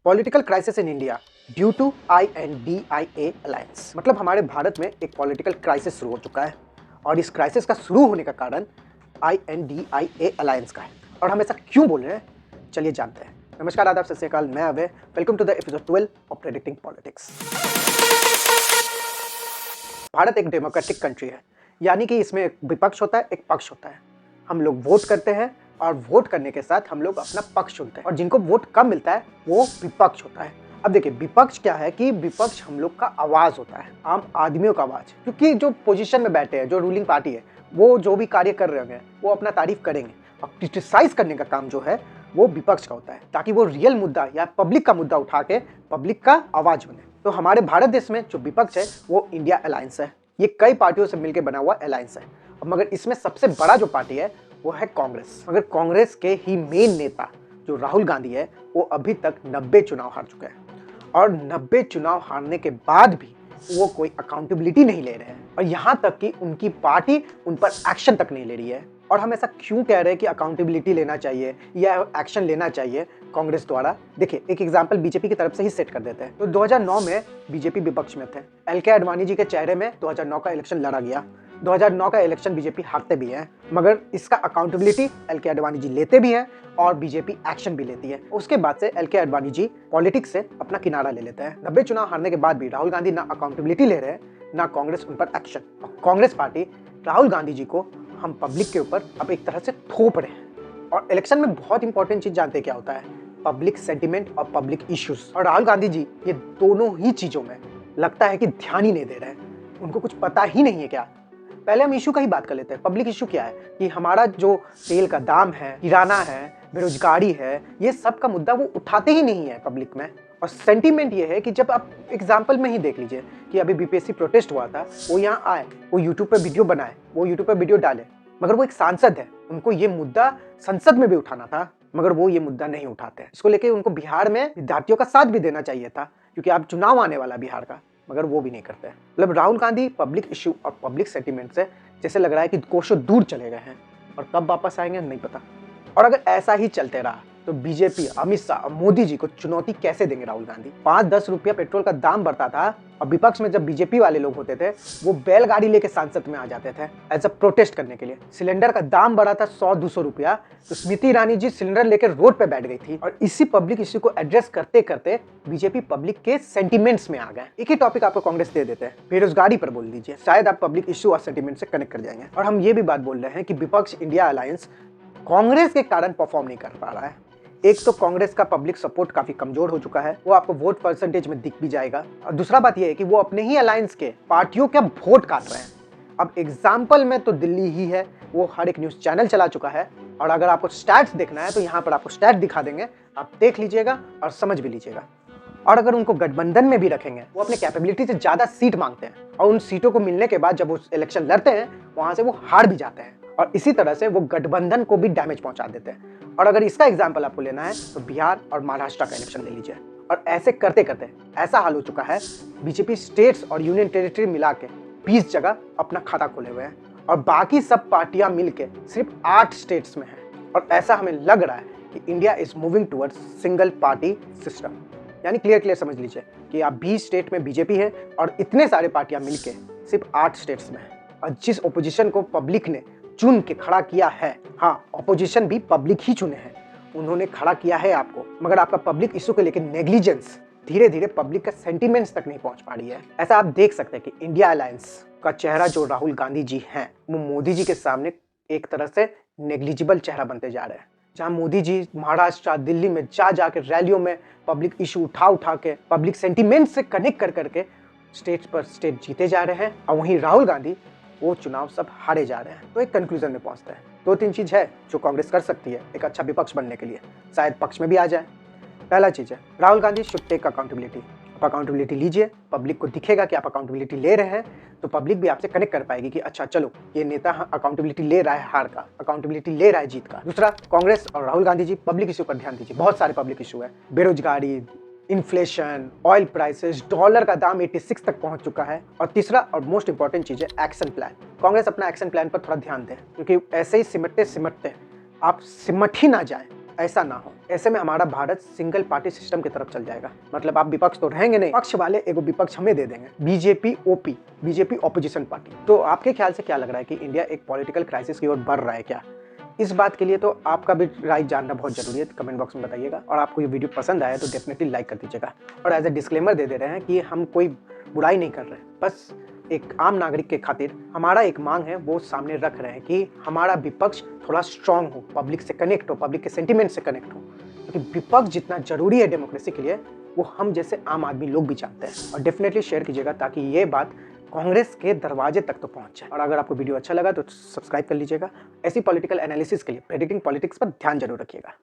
Political crisis in India due to INDIA alliance. मतलब हमारे भारत में एक पॉलिटिकल क्राइसिस शुरू हो चुका है और इस क्राइसिस का शुरू होने का कारण INDIA अलायंस का है। और हम ऐसा क्यों बोल रहे हैं, चलिए जानते हैं। नमस्कार, आदाब, सत श्री अकाल, मैं Abhay. Welcome to the episode 12 of predicting politics. Bharat एक डेमोक्रेटिक कंट्री है, यानी कि इसमें एक विपक्ष होता है, एक पक्ष होता है। हम लोग वोट करते हैं और वोट करने के साथ हम लोग अपना पक्ष चुनते हैं, और जिनको वोट कम मिलता है वो विपक्ष होता है। अब देखिए, विपक्ष क्या है कि विपक्ष हम लोग का आवाज होता है, आम आदमियों का आवाज। क्योंकि जो पोजीशन में बैठे हैं, जो रूलिंग पार्टी है, वो जो भी कार्य कर रहे होंगे वो अपना तारीफ करेंगे, और क्रिटिसाइज करने का काम जो है वो विपक्ष का होता है, ताकि वो रियल मुद्दा या पब्लिक का मुद्दा उठा के पब्लिक का आवाज बने। तो हमारे भारत देश में जो विपक्ष है वो इंडिया अलायंस है। ये कई पार्टियों से मिलकर बना हुआ अलायंस है, मगर इसमें सबसे बड़ा जो पार्टी है वो है कांग्रेस। मगर कांग्रेस के ही मेन नेता जो राहुल गांधी है वो अभी तक 90 चुनाव हार चुके हैं, और 90 चुनाव हारने के बाद भी वो कोई अकाउंटेबिलिटी नहीं ले रहे हैं, और यहाँ तक कि उनकी पार्टी उन पर एक्शन तक नहीं ले रही है। और हम ऐसा क्यों कह रहे हैं कि अकाउंटेबिलिटी लेना चाहिए या एक्शन लेना चाहिए कांग्रेस द्वारा? देखिए, एक एग्जांपल बीजेपी की तरफ से ही सेट कर देते हैं। तो 2009 में बीजेपी विपक्ष में थे, LK आडवाणी जी के चेहरे में 2009 का इलेक्शन लड़ा गया। 2009 का इलेक्शन बीजेपी हारते भी है, मगर इसका अकाउंटेबिलिटी LK आडवाणी जी लेते भी हैं और बीजेपी एक्शन भी लेती है। उसके बाद से LK आडवाणी जी पॉलिटिक्स से अपना किनारा ले लेते हैं। 90 चुनाव हारने के बाद भी राहुल गांधी ना अकाउंटेबिलिटी ले रहे हैं, ना कांग्रेस उन पर एक्शन। और कांग्रेस पार्टी राहुल गांधी जी को हम पब्लिक के ऊपर अब एक तरह से थोप रहे हैं। और इलेक्शन में बहुत इंपॉर्टेंट चीज जानते हैं क्या होता है? पब्लिक सेंटिमेंट और पब्लिक इश्यूज। और राहुल गांधी जी ये दोनों ही चीजों में लगता है कि ध्यान ही नहीं दे रहे हैं, उनको कुछ पता ही नहीं है क्या। पहले हम इशू का ही बात कर लेते हैं। पब्लिक इशू क्या है कि हमारा जो तेल का दाम है, किराना है, बेरोजगारी है, ये सब का मुद्दा वो उठाते ही नहीं है पब्लिक में। और सेंटीमेंट ये है कि जब आप एग्जाम्पल में ही देख लीजिए कि अभी BPSC प्रोटेस्ट हुआ था, वो यहाँ आए, वो यूट्यूब पे वीडियो बनाए, वो यूट्यूब पे वीडियो डाले, मगर वो एक सांसद है, उनको ये मुद्दा संसद में भी उठाना था, मगर वो ये मुद्दा नहीं उठाते हैं। इसको लेके उनको बिहार में विद्यार्थियों का साथ भी देना चाहिए था, क्योंकि अब चुनाव आने वाला बिहार का, मगर वो भी नहीं करते हैं। मतलब राहुल गांधी पब्लिक इशू और पब्लिक सेंटीमेंट से जैसे लग रहा है कि कोसों दूर चले गए हैं, और कब वापस आएंगे नहीं पता। और अगर ऐसा ही चलते रहा तो बीजेपी, अमित शाह और मोदी जी को चुनौती कैसे देंगे राहुल गांधी? 5-10 रुपया पेट्रोल का दाम बढ़ता था, और विपक्ष में जब बीजेपी वाले लोग होते थे वो बैलगाड़ी लेके संसद में आ जाते थे एज अ प्रोटेस्ट करने के लिए। सिलेंडर का दाम बढ़ा था 100-200 रुपया, तो स्मृति ईरानी जी सिलेंडर लेकर रोड पे बैठ गई थी। और इसी पब्लिक इश्यू को एड्रेस करते करते बीजेपी पब्लिक के सेंटिमेंट्स में आ गए। एक ही टॉपिक आपको कांग्रेस दे देते हैं, बेरोजगारी पर बोल दीजिए, शायद आप पब्लिक इश्यू और सेंटिमेंट से कनेक्ट कर जाएंगे। और हम ये भी बात बोल रहे हैं कि विपक्ष इंडिया अलायंस कांग्रेस के कारण परफॉर्म नहीं कर पा रहा है। एक तो कांग्रेस का पब्लिक सपोर्ट काफी कमजोर हो चुका है, वो आपको वोट परसेंटेज में दिख भी जाएगा। और दूसरा बात यह है कि वो अपने ही अलायंस के पार्टियों के वोट काट रहे हैं। अब एग्जाम्पल में तो दिल्ली ही है, वो हर एक न्यूज चैनल चला चुका है, और अगर आपको स्टैट्स देखना है तो यहाँ पर आपको स्टैट दिखा देंगे, आप देख लीजिएगा और समझ भी लीजिएगा। और अगर उनको गठबंधन में भी रखेंगे, वो अपने कैपेबिलिटी से ज्यादा सीट मांगते हैं, और उन सीटों को मिलने के बाद जब वो इलेक्शन लड़ते हैं वहां से वो हार भी जाते हैं, और इसी तरह से वो गठबंधन को भी डैमेज पहुंचा देते हैं। और अगर इसका एग्जाम्पल आपको लेना है तो बिहार और महाराष्ट्र का इलेक्शन ले लीजिए। और ऐसे करते करते ऐसा हाल हो चुका है, बीजेपी स्टेट्स और यूनियन टेरिटरी मिला के 20 जगह अपना खाता खोले हुए हैं, और बाकी सब पार्टियां मिलके सिर्फ 8 स्टेट्स में हैं। और ऐसा हमें लग रहा है कि India is moving towards single party system. यानी क्लियर समझ लीजिए कि आप 20 स्टेट में बीजेपी है और इतने सारे पार्टियां मिलके सिर्फ 8 स्टेट्स में है। और जिस ओपोजिशन को पब्लिक ने चुन के खड़ा किया है, हाँ, ऑपोजिशन भी पब्लिक ही चुने हैं, उन्होंने खड़ा किया है आपको, मगर आपका पब्लिक इशू को लेकर नेग्लिजेंस धीरे धीरे पब्लिक का सेंटिमेंट्स तक नहीं पहुंच पा रही है। ऐसा आप देख सकते हैं कि इंडिया अलायंस का चेहरा जो राहुल गांधी जी हैं, वो मोदी जी के सामने एक तरह से नेग्लिजिबल चेहरा बनते जा रहे हैं। जहां मोदी जी महाराष्ट्र, दिल्ली में जाके रैलियों में पब्लिक इशू उठा के पब्लिक सेंटिमेंट से कनेक्ट कर करके स्टेट पर स्टेट जीते जा रहे हैं, और वहीं राहुल गांधी वो चुनाव सब हारे जा रहे हैं। तो एक कंक्लूजन में पहुंचते हैं। 2-3 चीज है जो कांग्रेस कर सकती है एक अच्छा विपक्ष बनने के लिए, शायद पक्ष में भी आ जाए। पहला चीज है, Rahul Gandhi should take accountability. आप अकाउंटेबिलिटी लीजिए, पब्लिक को दिखेगा कि आप अकाउंटेबिलिटी ले रहे हैं, तो पब्लिक भी आपसे कनेक्ट कर पाएगी कि अच्छा चलो, ये नेता अकाउंटेबिलिटी ले रहा है हार का, अकाउंटेबिलिटी ले रहा है जीत का। दूसरा, कांग्रेस और राहुल गांधी जी पब्लिक इशू पर ध्यान दीजिए। बहुत सारे पब्लिक इशू है, बेरोजगारी, इन्फ्लेशन, ऑयल प्राइसेस, डॉलर का दाम 86 तक पहुंच चुका है। और तीसरा और मोस्ट इंपॉर्टेंट चीज है एक्शन प्लान। कांग्रेस अपना एक्शन प्लान पर थोड़ा ध्यान दें, क्योंकि ऐसे ही सिमटते सिमटते आप सिमट ही ना जाए ऐसा ना हो। ऐसे में हमारा भारत सिंगल पार्टी सिस्टम की तरफ चल जाएगा। मतलब आप विपक्ष तो रहेंगे नहीं, पक्ष वाले एगो विपक्ष हमें दे देंगे, BJP OP, BJP opposition party. तो आपके ख्याल से क्या लग रहा है कि इंडिया एक पॉलिटिकल क्राइसिस की ओर बढ़ रहा है क्या? इस बात के लिए तो आपका भी राय जानना बहुत जरूरी है, तो कमेंट बॉक्स में बताइएगा। और आपको ये वीडियो पसंद आया तो डेफिनेटली लाइक कर दीजिएगा। और एज ए डिस्क्लेमर दे रहे हैं कि हम कोई बुराई नहीं कर रहे हैं, बस एक आम नागरिक के खातिर हमारा एक मांग है वो सामने रख रहे हैं कि हमारा विपक्ष थोड़ा स्ट्रांग हो, पब्लिक से कनेक्ट हो, पब्लिक के सेंटिमेंट से कनेक्ट हो। क्योंकि विपक्ष जितना जरूरी है डेमोक्रेसी के लिए वो हम जैसे आम आदमी लोग भी चाहते हैं। और डेफिनेटली शेयर कीजिएगा ताकि ये बात कांग्रेस के दरवाजे तक तो पहुंच जाए। और अगर आपको वीडियो अच्छा लगा तो सब्सक्राइब कर लीजिएगा। ऐसी पॉलिटिकल एनालिसिस के लिए प्रेडिक्टिंग पॉलिटिक्स पर ध्यान जरूर रखिएगा।